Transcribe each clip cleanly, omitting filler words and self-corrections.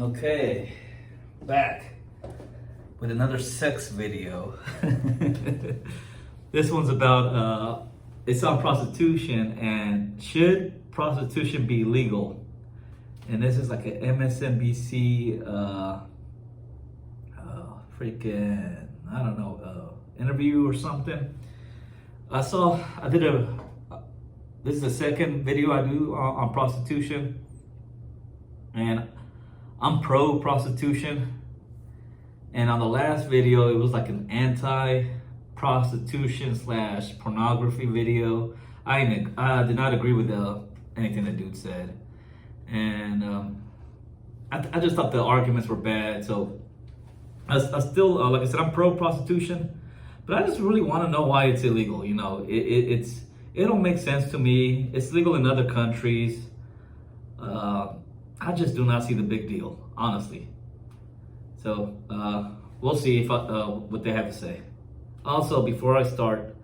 Okay, back with another sex video. This one's about it's on prostitution and should prostitution be legal? And this is like an MSNBC freaking I don't know interview or something. This is the second video I do on prostitution, and I'm pro prostitution. And on the last video, it was like an anti-prostitution / pornography video. I did not agree with anything the dude said, and I just thought the arguments were bad. So I still, like I said, I'm pro prostitution, but I just really want to know why it's illegal. You know, it don't make sense to me. It's legal in other countries. I just do not see the big deal, honestly. So we'll see if what they have to say. Also, before I start,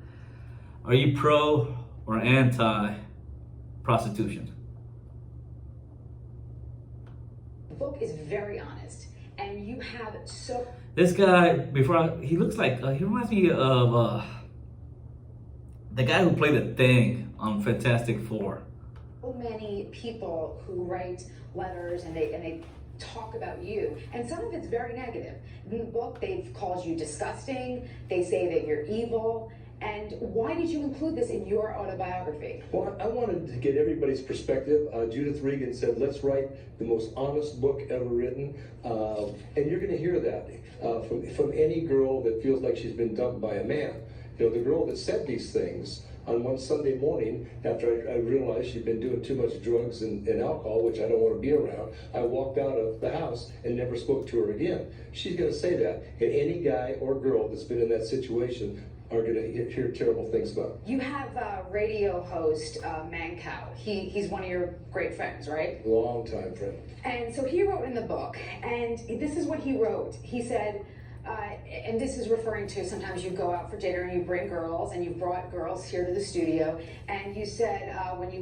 are you pro or anti prostitution? The book is very honest, and you have so. This guy, he looks like he reminds me of the guy who played the Thing on Fantastic Four. So many people who write letters and they talk about you, and some of it's very negative. In the book, they've called you disgusting. They say that you're evil. And why did you include this in your autobiography? Well, I wanted to get everybody's perspective. Judith Regan said, let's write the most honest book ever written. And you're going to hear that from any girl that feels like she's been dumped by a man. You know, the girl that said these things on one Sunday morning, after I realized she'd been doing too much drugs and alcohol, which I don't want to be around, I walked out of the house and never spoke to her again. She's going to say that. And any guy or girl that's been in that situation are going to hear terrible things about. You have radio host Mancow. He's one of your great friends, right? Long time friend. And so he wrote in the book, and this is what he wrote. He said, and this is referring to sometimes you go out for dinner and you bring girls, and you brought girls here to the studio, and you said when he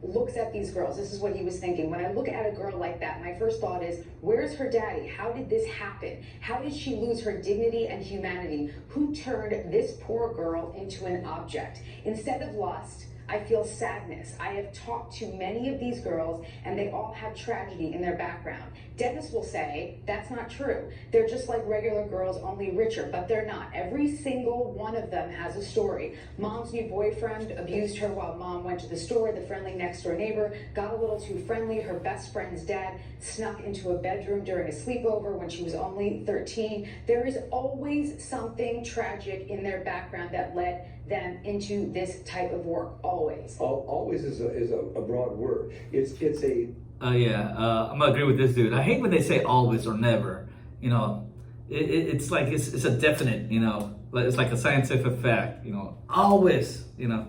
looks at these girls, this is what he was thinking. When I look at a girl like that, my first thought is, where's her daddy? How did this happen? How did she lose her dignity and humanity? Who turned this poor girl into an object? Instead of lust, I feel sadness. I have talked to many of these girls, and they all have tragedy in their background. Dennis will say, that's not true. They're just like regular girls, only richer, but they're not. Every single one of them has a story. Mom's new boyfriend abused her while mom went to the store. The friendly next door neighbor got a little too friendly. Her best friend's dad snuck into a bedroom during a sleepover when she was only 13. There is always something tragic in their background that led them into this type of work. Always. Always is a broad word. It's a. I'm gonna agree with this dude. I hate when they say always or never. You know, it's like it's a definite. You know, it's like a scientific fact. You know, always. You know.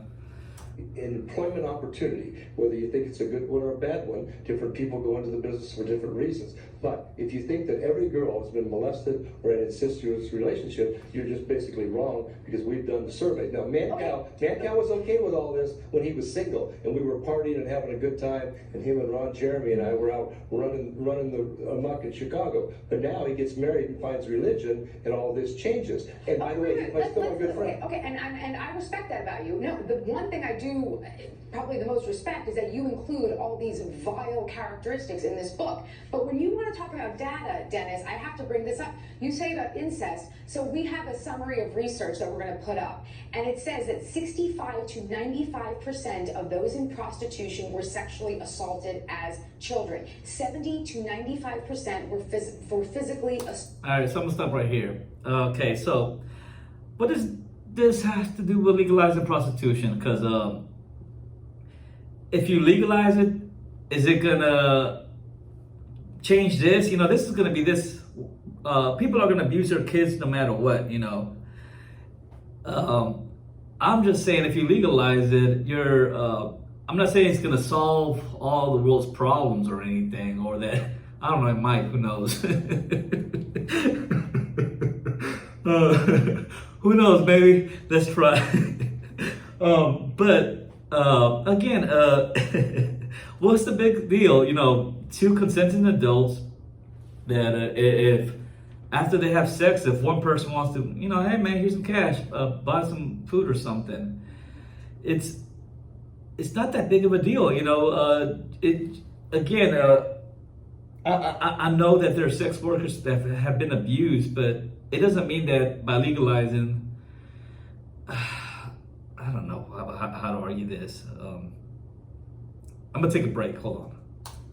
An employment opportunity, whether you think it's a good one or a bad one, different people go into the business for different reasons. But if you think that every girl has been molested or in an incestuous relationship, you're just basically wrong, because we've done the survey. Now, Mancow was okay with all this when he was single, and we were partying and having a good time, and him and Ron Jeremy and I were out running the amok in Chicago. But now he gets married and finds religion, and all this changes. And by the way, he's still a good friend. Okay, and I respect that about you. No, the one thing I do probably the most respect is that you include all these vile characteristics in this book. But when you want to talk about data, Dennis, I have to bring this up. You say about incest, so we have a summary of research that we're going to put up, and it says that 65 to 95% of those in prostitution were sexually assaulted as children. 70 to 95% were physically assaulted. All right, so I'm gonna stop right here. Okay, so what does this have to do with legalizing prostitution? Because if you legalize it, is it gonna change this? You know, this is gonna be this. People are gonna abuse their kids no matter what. You know. I'm just saying, if you legalize it, I'm not saying it's gonna solve all the world's problems or anything, or that. I don't know, Mike. Who knows? Who knows, baby? Let's try. But again, what's the big deal? You know, two consenting adults that if after they have sex, if one person wants to, hey man, here's some cash, buy some food or something, it's not that big of a deal, I know that there are sex workers that have been abused, but it doesn't mean that by legalizing, I don't know how to argue this. I'm gonna take a break. Hold on.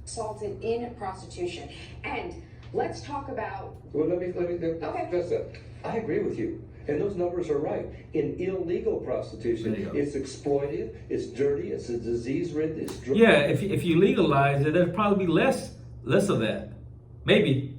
Assaulted in prostitution, and let's talk about. Well, let me address that. I agree with you, and those numbers are right. In illegal prostitution, it's exploitive, it's dirty, it's a disease-ridden, it's drug. Yeah, if you legalize it, there'd probably be less of that. Maybe.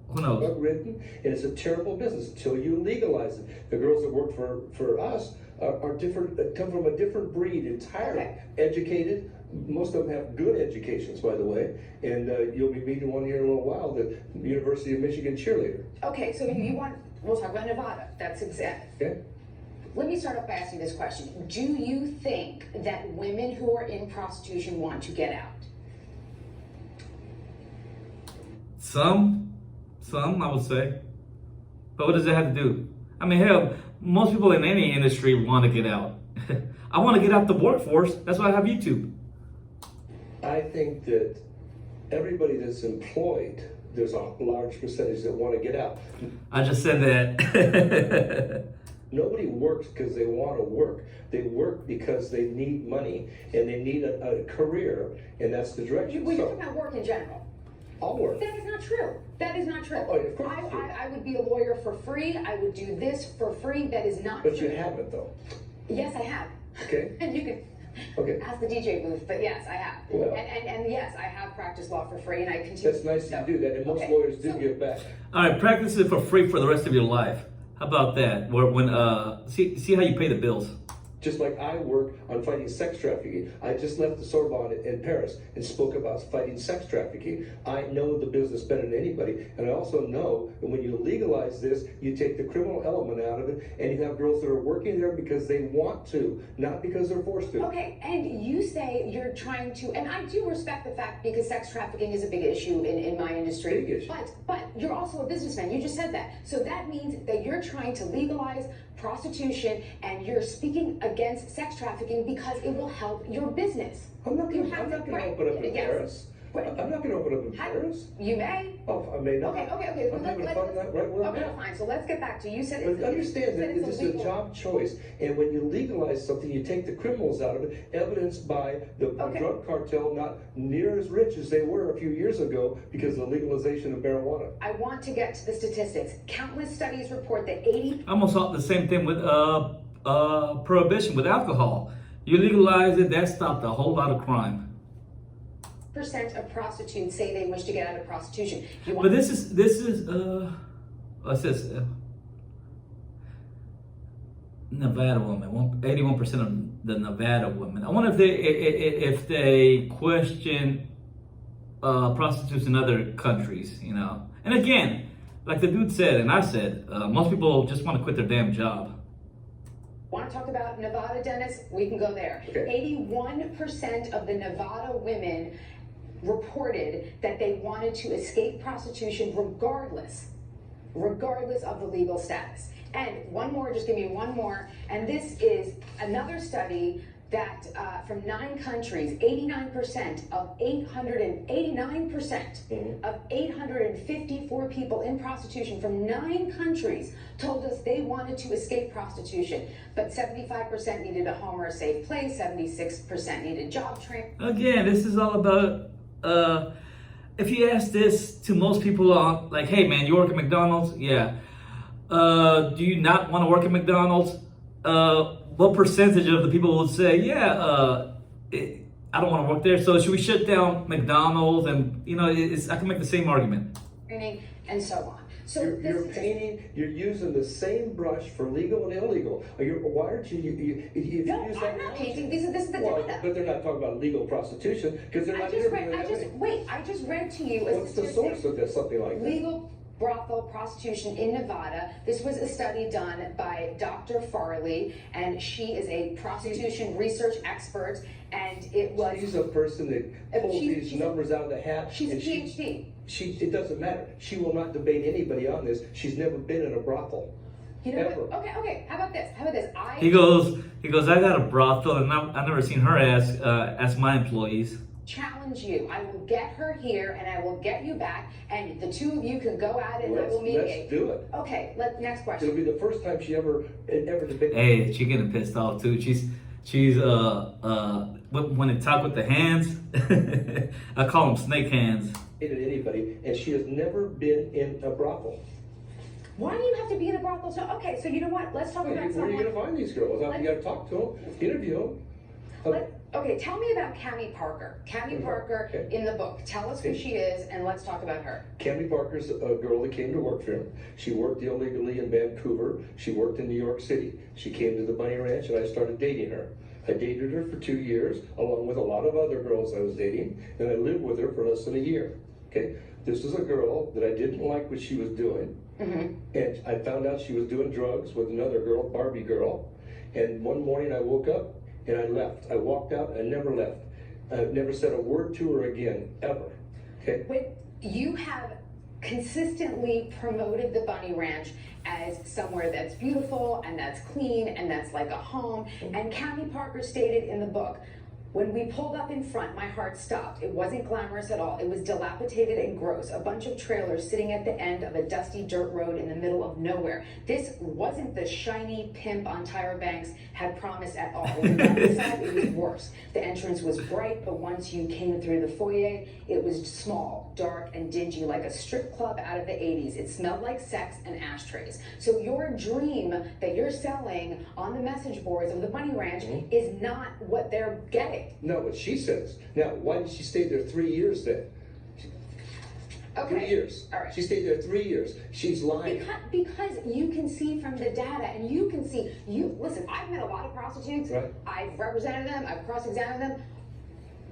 Who knows? Drug-ridden, and it's a terrible business until you legalize it. The girls that work for us are different, come from a different breed entirely. Okay. Educated. Most of them have good educations, by the way, and you'll be meeting one here in a little while, the University of Michigan cheerleader. Okay, so we'll talk about Nevada. That's exact. Okay. Let me start off by asking this question. Do you think that women who are in prostitution want to get out? Some, I would say. But what does it have to do? I mean, hell, most people in any industry want to get out. I want to get out the workforce. That's why I have YouTube. I think that everybody that's employed, there's a large percentage that want to get out. I just said that. Nobody works because they want to work. They work because they need money and they need a career, and that's the direction. Well, you're talking about work in general. I'll work. That is not true. That is not true. Oh, of course it's true. I would be a lawyer for free. I would do this for free. That is not true. But you haven't, though. Yes, I have. Okay. And you can ask the DJ booth, but yes, I have. Well, and yes, I have practiced law for free, and I continue. That's nice to do that, and most lawyers do give back. All right, practice it for free for the rest of your life. How about that? When see how you pay the bills. Just like I work on fighting sex trafficking. I just left the Sorbonne in Paris and spoke about fighting sex trafficking. I know the business better than anybody, and I also know that when you legalize this, you take the criminal element out of it, and you have girls that are working there because they want to, not because they're forced to. Okay, and you say you're trying to, and I do respect the fact because sex trafficking is a big issue in my industry. Big issue. But you're also a businessman. You just said that. So that means that you're trying to legalize prostitution and you're speaking against sex trafficking because it will help your business. I'm not going to open up in Paris. I'm not going to open up in Paris. You may. Oh, I may not. Okay. I'm having fun that right where I'm at. Fine. So let's get back to you said. But understand that this is a job choice, and when you legalize something, you take the criminals out of it, evidenced by the drug cartel not near as rich as they were a few years ago because of the legalization of marijuana. I want to get to the statistics. Countless studies report that 80. I almost thought the same thing with prohibition with alcohol. You legalize it, that stopped a whole lot of crime. % of prostitutes say they wish to get out of prostitution. But this is it says Nevada women, 81% of the Nevada women. I wonder if they question prostitutes in other countries, And again, like the dude said, and I said, most people just want to quit their damn job. Want to talk about Nevada, Dennis? We can go there. Okay. 81% of the Nevada women reported that they wanted to escape prostitution regardless of the legal status. And one more, just give me one more. And this is another study that from 9 countries, 89% of 854 people in prostitution from 9 countries told us they wanted to escape prostitution. But 75% needed a home or a safe place, 76% needed job training. Again, this is all about, if you ask this to most people, like, hey man, you work at McDonald's? Yeah. Do you not want to work at McDonald's? What percentage of the people would say, yeah, I don't want to work there, so should we shut down McDonald's? And, I can make the same argument. And so on. So you're painting, you're using the same brush for legal and illegal. Why aren't you No, use I'm that not painting. This is the data. But they're not talking about legal prostitution because they're not interviewing that many. I just read to you. What's the source of this, something like that? Legal brothel prostitution in Nevada. This was a study done by Dr. Farley, and she is a prostitution research expert, and it was... She's a person that pulls these numbers out of the hat. She's a PhD. It doesn't matter. She will not debate anybody on this. She's never been in a brothel. You know Ever. what? Okay. How about this? He goes, I got a brothel, and I've never seen her ask my employees. Challenge you. I will get her here, and I will get you back, and the two of you can go at it, and I will mediate. Let's do it. Okay. Next question. It'll be the first time she ever debated. Hey, she's getting pissed off too. She's when they talk with the hands, I call them snake hands. Anybody, and she has never been in a brothel. Why do you have to be in a brothel? So you know what? Let's talk about Where are someone. you going to find these girls? You got to talk to them, interview them. Okay, tell me about Cammie Parker. Cammie Parker in the book. Tell us who she is, and let's talk about her. Cammie Parker's a girl that came to work for him. She worked illegally in Vancouver. She worked in New York City. She came to the Bunny Ranch, and I started dating her. I dated her for 2 years, along with a lot of other girls I was dating, and I lived with her for less than a year. Okay, this is a girl that I didn't like what she was doing, and I found out she was doing drugs with another girl, Barbie girl, and one morning I woke up and I left. I walked out, I never left. I never said a word to her again, ever. Okay? Wait, you have consistently promoted the Bunny Ranch as somewhere that's beautiful and that's clean and that's like a home, and Cammie Parker stated in the book, when we pulled up in front, my heart stopped. It wasn't glamorous at all. It was dilapidated and gross. A bunch of trailers sitting at the end of a dusty dirt road in the middle of nowhere. This wasn't the shiny pimp on Tyra Banks had promised at all. When we got inside, it was worse. The entrance was bright, but once you came through the foyer, it was small, dark, and dingy, like a strip club out of the 80s. It smelled like sex and ashtrays. So your dream that you're selling on the message boards of the Bunny Ranch is not what they're getting. Not what she says. Now, why did she stay there 3 years then? Okay. 3 years. All right. She stayed there 3 years. She's lying. Because you can see from the data, and you can see, listen, I've met a lot of prostitutes. Right. I've represented them. I've cross-examined them.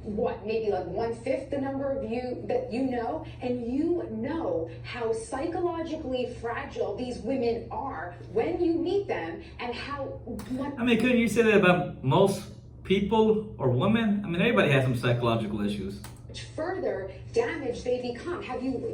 What, maybe like 1/5 the number of you that you know, and you know how psychologically fragile these women are when you meet them, and how much. I mean, couldn't you say that about most people or women? I mean, everybody has some psychological issues. Further damage they become.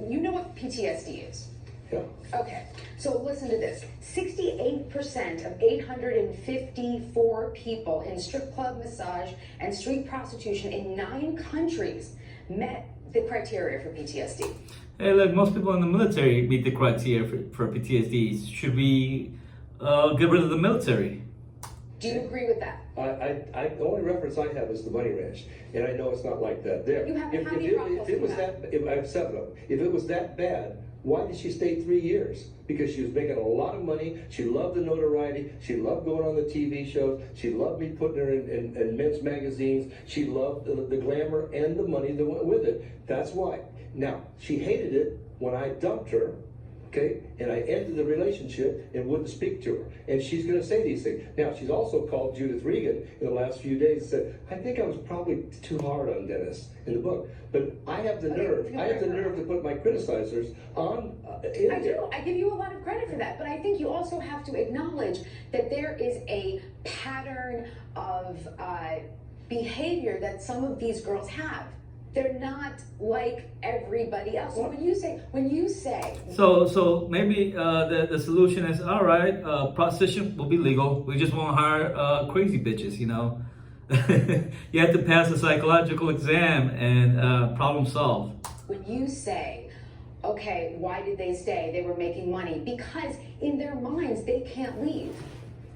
You know what PTSD is? Yeah. Okay, so listen to this. 68% of 854 people in strip club, massage, and street prostitution in 9 countries met the criteria for PTSD. Hey, look, most people in the military meet the criteria for PTSD. Should we get rid of the military? Do you agree with that? The only reference I have is the Bunny Ranch, and I know it's not like that there. You have if how many brothels it was you have? I have 7 of them. If it was that bad, why did she stay 3 years? Because she was making a lot of money. She loved the notoriety. She loved going on the TV shows. She loved me putting her in men's magazines. She loved the glamour and the money that went with it. That's why. Now, she hated it when I dumped her. Okay, and I ended the relationship and wouldn't speak to her. And she's going to say these things. Now, she's also called Judith Regan in the last few days and said, I think I was probably too hard on Dennis in the book. But I have the nerve. I have the nerve to put my criticizers on in I there. do. I give you a lot of credit for that. But I think you also have to acknowledge that there is a pattern of behavior that some of these girls have. They're not like everybody else. So when you say. So maybe the solution is, all right, prostitution will be legal. We just won't hire crazy bitches, you know. You have to pass a psychological exam and problem solved. When you say, okay, why did they stay? They were making money. Because in their minds, they can't leave.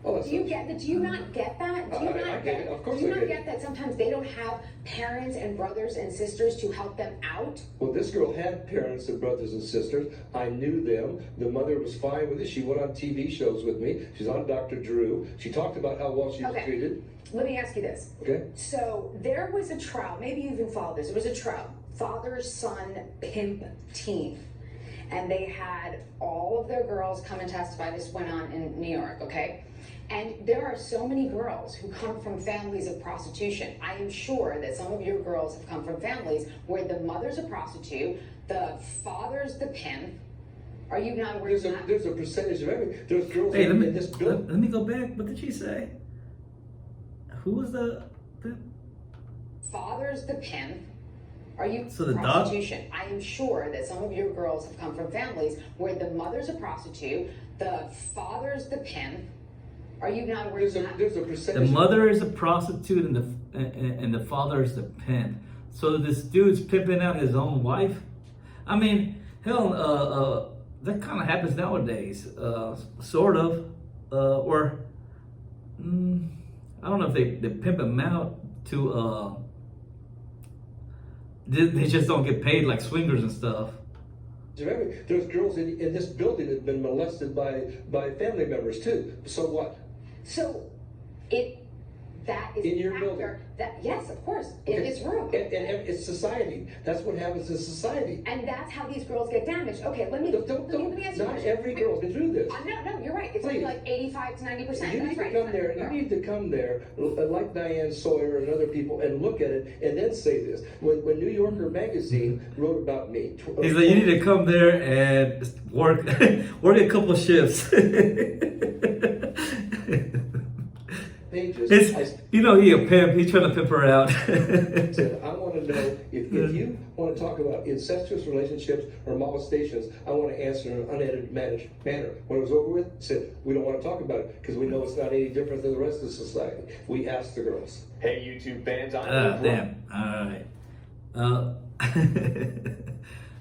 Oh, Do you not get that? Do you I get it. Of course do you I not get it. get that sometimes they don't have parents and brothers and sisters to help them out? Well, this girl had parents and brothers and sisters. I knew them. The mother was fine with it. She went on TV shows with me. She's on Dr. Drew. She talked about how well she was treated. Let me ask you this. Okay. So there was a trial. Maybe you even followed this. There was a trial. Father-son pimp team. And they had all of their girls come and testify. This went on in New York, okay? And there are so many girls who come from families of prostitution. I am sure that some of your girls have come from families where the mother's a prostitute, the father's the pimp, Are you not aware of that? There's a percentage of everything. There's girls Hey, in this building. let me go back. What did she say? Who was the Father's the pimp. Are you So the dog- prostitution? I am sure that some of your girls have come from families where the mother's a prostitute, the father's the pimp. Are you not aware of that? There's a the percentage. mother is a prostitute and the father is the pimp. So this dude's pimping out his own wife. I mean, hell, that kind of happens nowadays, sort of. Or I don't know if they pimp him out to. They just don't get paid like swingers and stuff. There's girls in this building that have been molested by family members too. So what? So that is In your after building? that. Yes, of course, in this room. And it's society. That's what happens in society. And that's how these girls get damaged. Okay, let me ask you a Not question. every girl's been through this. No, you're right. It's only Please. like 85 to 90%. You That's need to right. come there. You need to come there, like Diane Sawyer and other people, and look at it, and then say this. When New Yorker magazine wrote about me, He's like, you need to come there and work a couple shifts. pages, He a pimp. He's trying to pimp her out. said, I want to know if you want to talk about incestuous relationships or molestations, I want to answer in an unedited manner. When it was over with, I said, we don't want to talk about it because we know it's not any different than the rest of society. We asked the girls. Hey, YouTube fans, I'm Damn. All right.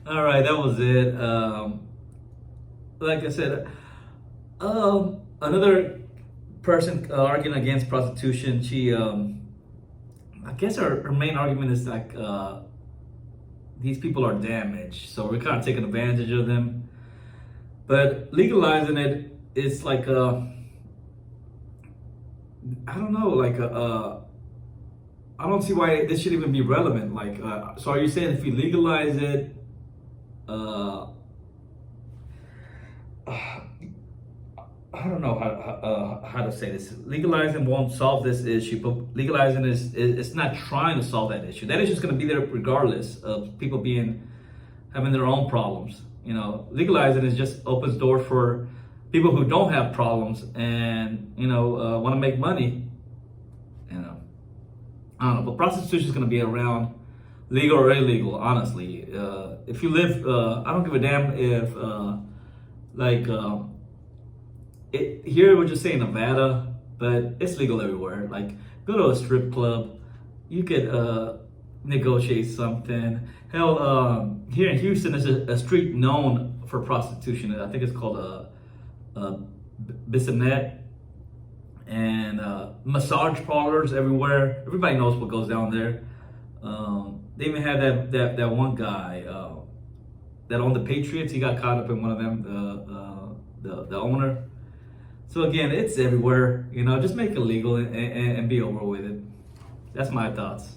All right, that was it. Like I said, another person arguing against prostitution. She, I guess her main argument is like these people are damaged, so we're kind of taking advantage of them. But legalizing it, it's like I don't know, like I don't see why this should even be relevant. Like, so are you saying if you legalize it, I don't know how to say this. Legalizing won't solve this issue, but legalizing it's not trying to solve that issue. That issue is going to be there regardless of people having their own problems. You know, legalizing is just opens doors for people who don't have problems and want to make money. You know, I don't know, but prostitution is going to be around, legal or illegal. Honestly, if you live, I don't give a damn if here we're just saying Nevada, but it's legal everywhere. Like, go to a strip club, you could negotiate something. Hell, here in Houston, there's a street known for prostitution. I think it's called Bissonnette, and massage parlors everywhere. Everybody knows what goes down there. They even had that one guy that owned the Patriots. He got caught up in one of them, the owner. So again, it's everywhere. Just make it legal and be over with it. That's my thoughts.